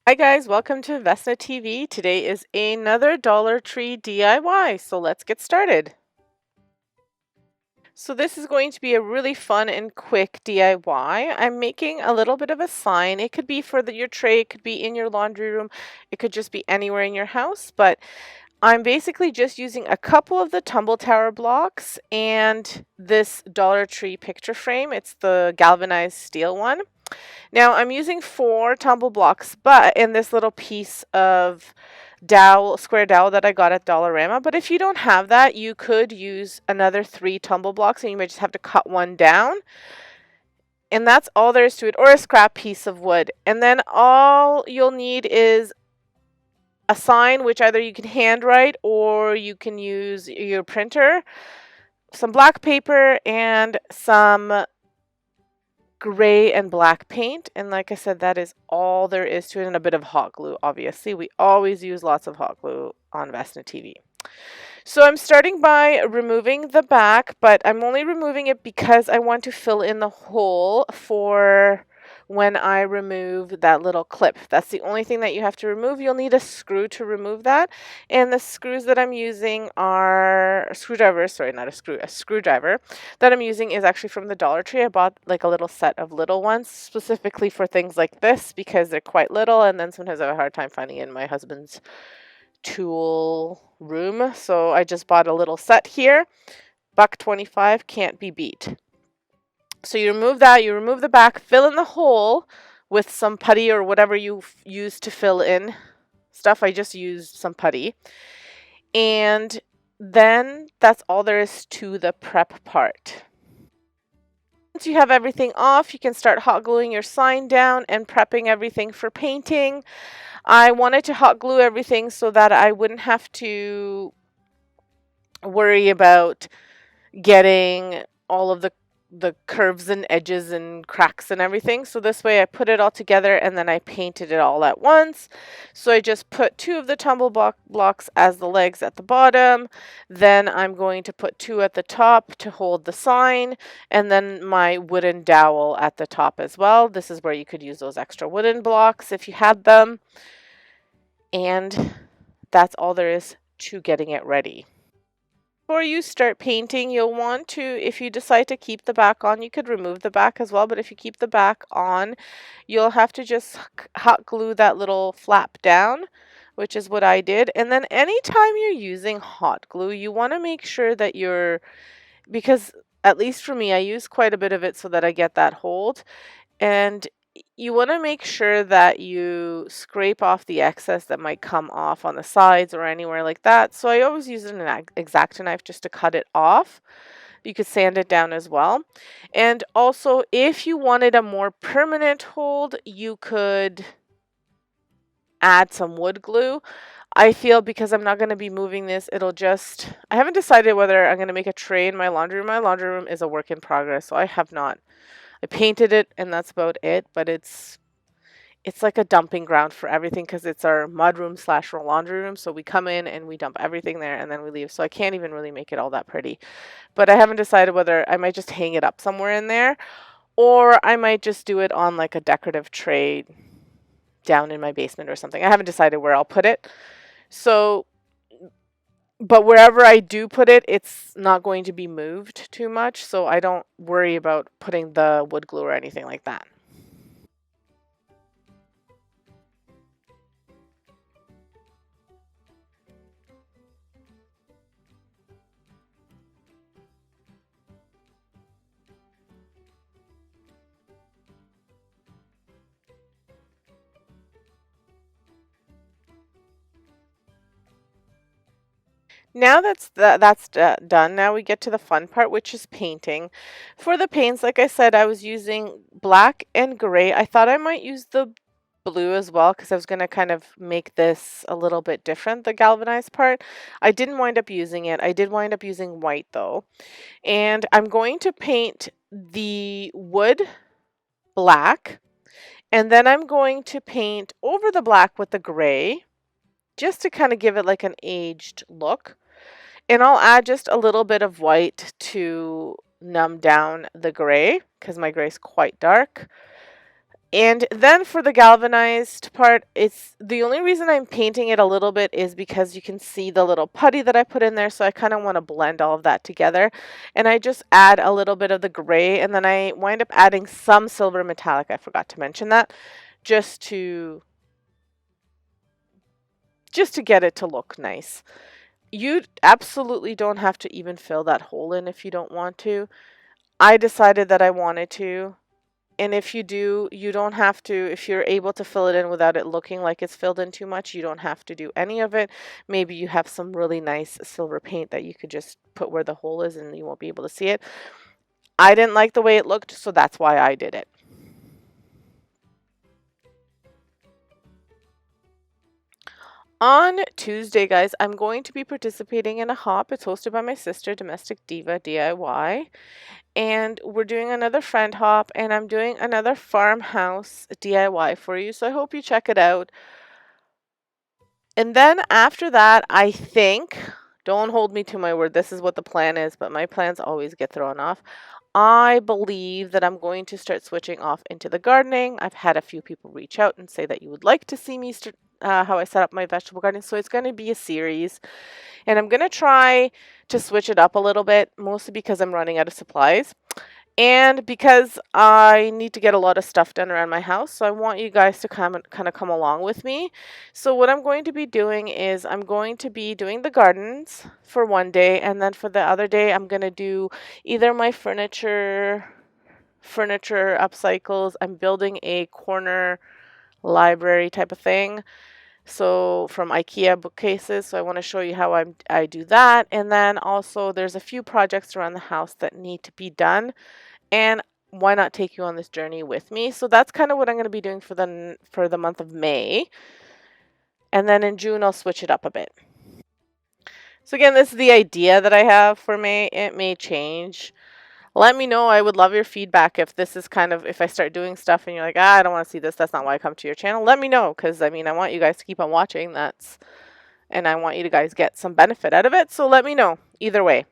Hi guys, welcome to Vesna TV. Today is another Dollar Tree DIY, so let's get started. So this is going to be a really fun and quick DIY. I'm making a little bit of a sign. It could be for your tray, it could be in your laundry room, it could just be anywhere in your house, but I'm basically just using a couple of the tumble tower blocks and this Dollar Tree picture frame. It's the galvanized steel one. Now I'm using 4 tumble blocks, but in this little piece of dowel, square dowel that I got at Dollarama. But if you don't have that, you could use another 3 tumble blocks and you might just have to cut one down. And that's all there is to it, or a scrap piece of wood. And then all you'll need is a sign, which either you can handwrite or you can use your printer, some black paper, and some gray and black paint. And like I said, that is all there is to it, and a bit of hot glue. Obviously, we always use lots of hot glue on Vesna TV. So I'm starting by removing the back, but I'm only removing it because I want to fill in the hole for when I remove that little clip. That's the only thing that you have to remove. You'll need a screw to remove that. And the screws that I'm using are screwdrivers, sorry, not a screw, a screwdriver that I'm using is actually from the Dollar Tree. I bought like a little set of little ones specifically for things like this because they're quite little, and then sometimes I have a hard time finding it in my husband's tool room. So I just bought a little set here. $1.25, can't be beat. So you remove that, you remove the back, fill in the hole with some putty or whatever you use to fill in stuff. I just used some putty. And then that's all there is to the prep part. Once you have everything off, you can start hot gluing your sign down and prepping everything for painting. I wanted to hot glue everything so that I wouldn't have to worry about getting all of the curves and edges and cracks and everything. So this way I put it all together and then I painted it all at once. So I just put 2 of the tumble blocks as the legs at the bottom. Then I'm going to put 2 at the top to hold the sign, and then my wooden dowel at the top as well. This is where you could use those extra wooden blocks if you had them. And that's all there is to getting it ready. Before you start painting, you'll want to, if you decide to keep the back on, you could remove the back as well, but if you keep the back on, you'll have to just hot glue that little flap down, which is what I did. And then anytime you're using hot glue, you want to make sure that because at least for me, I use quite a bit of it so that I get that hold. And you want to make sure that you scrape off the excess that might come off on the sides or anywhere like that. So I always use an X-Acto knife just to cut it off. You could sand it down as well. And also, if you wanted a more permanent hold, you could add some wood glue. I feel because I'm not going to be moving this, I haven't decided whether I'm going to make a tray in my laundry room. My laundry room is a work in progress, so I have not. I painted it and that's about it, but it's like a dumping ground for everything because it's our mud room slash laundry room. So we come in and we dump everything there and then we leave. So I can't even really make it all that pretty. But I haven't decided whether I might just hang it up somewhere in there, or I might just do it on like a decorative tray down in my basement or something. I haven't decided where I'll put it. So, but wherever I do put it, it's not going to be moved too much. So I don't worry about putting the wood glue or anything like that. Now that's done. Now we get to the fun part, which is painting. For the paints, like I said, I was using black and gray. I thought I might use the blue as well because I was going to kind of make this a little bit different, the galvanized part. I didn't wind up using it. I did wind up using white though. And I'm going to paint the wood black, and then I'm going to paint over the black with the gray just to kind of give it like an aged look. And I'll add just a little bit of white to numb down the gray because my gray is quite dark. And then for the galvanized part, it's the only reason I'm painting it a little bit is because you can see the little putty that I put in there. So I kind of want to blend all of that together. And I just add a little bit of the gray, and then I wind up adding some silver metallic. I forgot to mention that, just to get it to look nice. You absolutely don't have to even fill that hole in if you don't want to. I decided that I wanted to. And if you do, you don't have to, if you're able to fill it in without it looking like it's filled in too much, you don't have to do any of it. Maybe you have some really nice silver paint that you could just put where the hole is and you won't be able to see it. I didn't like the way it looked, so that's why I did it. On Tuesday, guys, I'm going to be participating in a hop. It's hosted by my sister, Domestic Diva DIY. And we're doing another friend hop, and I'm doing another farmhouse DIY for you. So I hope you check it out. And then after that, I think, don't hold me to my word, this is what the plan is, but my plans always get thrown off. I believe that I'm going to start switching off into the gardening. I've had a few people reach out and say that you would like to see me how I set up my vegetable garden. So it's going to be a series. And I'm going to try to switch it up a little bit, mostly because I'm running out of supplies. And because I need to get a lot of stuff done around my house, so I want you guys to kind of come along with me. So what I'm going to be doing is I'm going to be doing the gardens for one day, and then for the other day I'm going to do either my furniture upcycles. I'm building a corner library type of thing. So from IKEA bookcases, so I want to show you how I do that. And then also there's a few projects around the house that need to be done. And why not take you on this journey with me? So that's kind of what I'm going to be doing for the month of May. And then in June, I'll switch it up a bit. So again, this is the idea that I have for May. It may change. Let me know. I would love your feedback if this is kind of, if I start doing stuff and you're like, I don't want to see this. That's not why I come to your channel. Let me know, because I mean, I want you guys to keep on watching. And I want you to guys get some benefit out of it. So let me know either way.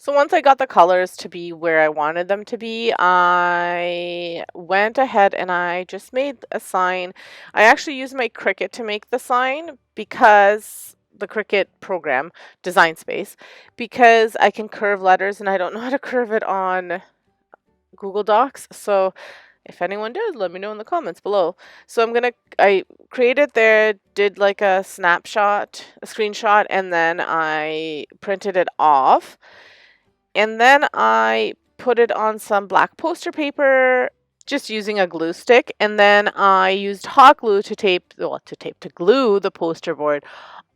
So once I got the colors to be where I wanted them to be, I went ahead and I just made a sign. I actually used my Cricut to make the sign, because the Cricut program, Design Space, because I can curve letters and I don't know how to curve it on Google Docs. So if anyone does, let me know in the comments below. So I created there, did like a snapshot, a screenshot, and then I printed it off. And then I put it on some black poster paper, just using a glue stick. And then I used hot glue to glue the poster board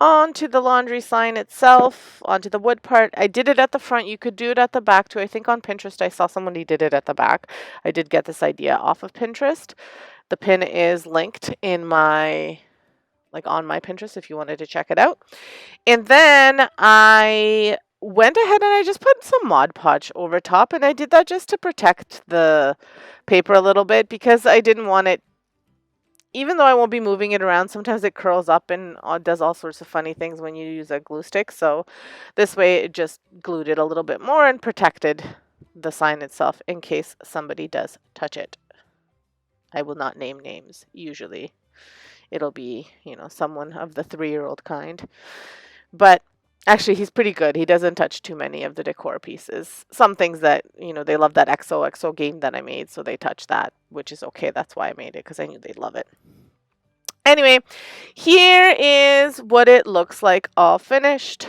onto the laundry sign itself, onto the wood part. I did it at the front. You could do it at the back too. I think on Pinterest I saw somebody did it at the back. I did get this idea off of Pinterest. The pin is linked in my, like, on my Pinterest if you wanted to check it out. And then I went ahead and I just put some Mod Podge over top, and I did that just to protect the paper a little bit, because I didn't want it, even though I won't be moving it around, sometimes it curls up and does all sorts of funny things when you use a glue stick. So this way it just glued it a little bit more and protected the sign itself in case somebody does touch it. I will not name names. Usually it'll be, someone of the 3-year-old kind. But actually, he's pretty good. He doesn't touch too many of the decor pieces. Some things that, they love that XOXO game that I made, so they touch that, which is okay. That's why I made it, because I knew they'd love it. Anyway, here is what it looks like all finished.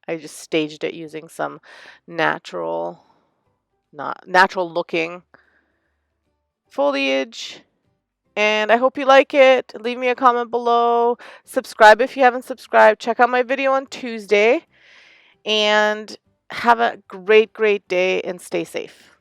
I just staged it using some natural not natural looking foliage. And I hope you like it. Leave me a comment below. Subscribe if you haven't subscribed. Check out my video on Tuesday. And have a great, great day and stay safe.